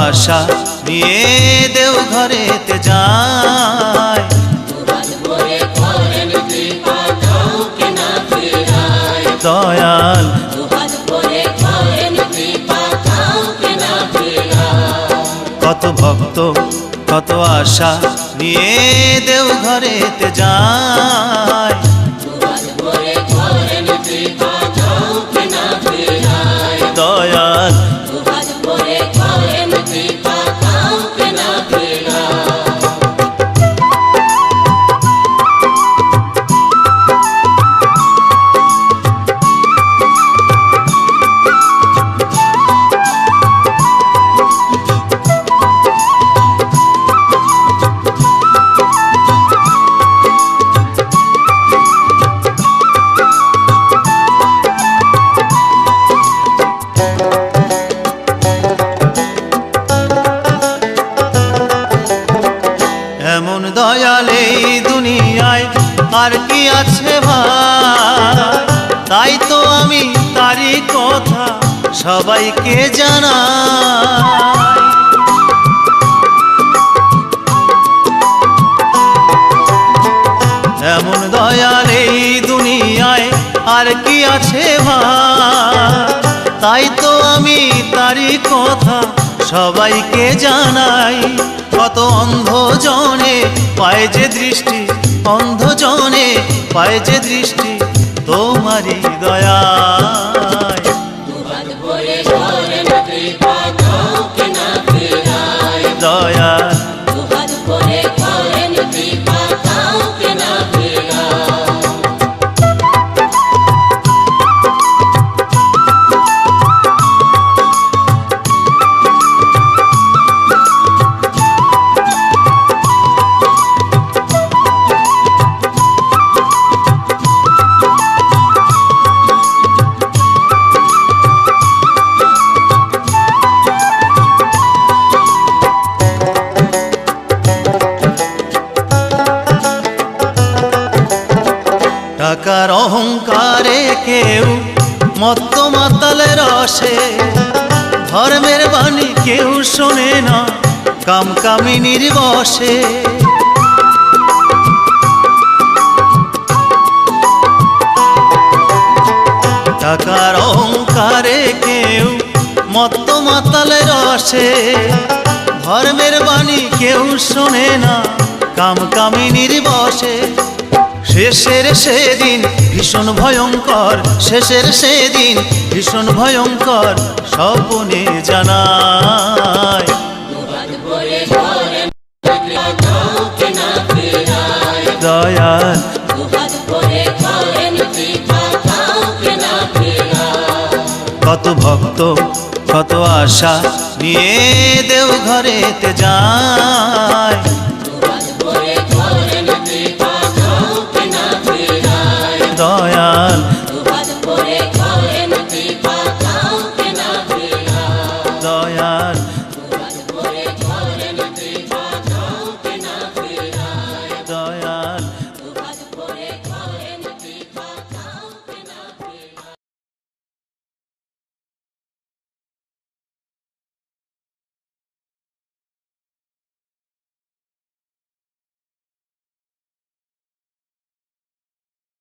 আশা নিয়ে দেওঘরেতে যায়। দয়াল কত ভক্ত কত আশা নিয়ে দেওঘরেতে যায়। দয়াল এমন দয়াল এই দুনিয়ায় আর কি আছে ভাই, তাই তো আমি তারই কথা সবাইকে জানাই। এমন দয়াল এই দুনিয়ায় আর কি আছে ভাই, তাই তো আমি তারই কথা সবাইকে জানাই। কত অন্ধ জনে পায় যে দৃষ্টি, অন্ধ জনে পায় যে দৃষ্টি তোমারই দয়ায়। দয়াল টাকার অহংকারে কেউ মত্ত মাতালের রসে, ধর্মের বাণী কেউ শোনে না কামকামিনীর বশে। টাকার অহংকারে কেউ মত্ত মাতালের রসে, ধর্মের বাণী কেউ শোনে না কামকামিনীর বশে। শেষের সেদিন ভীষণ ভয়ঙ্কর, শেষের সেদিন ভীষণ ভয়ঙ্কর স্বপ্নে জানায়। দয়াল কত ভক্ত কত আশা নিয়ে দেওঘরেতে যায়।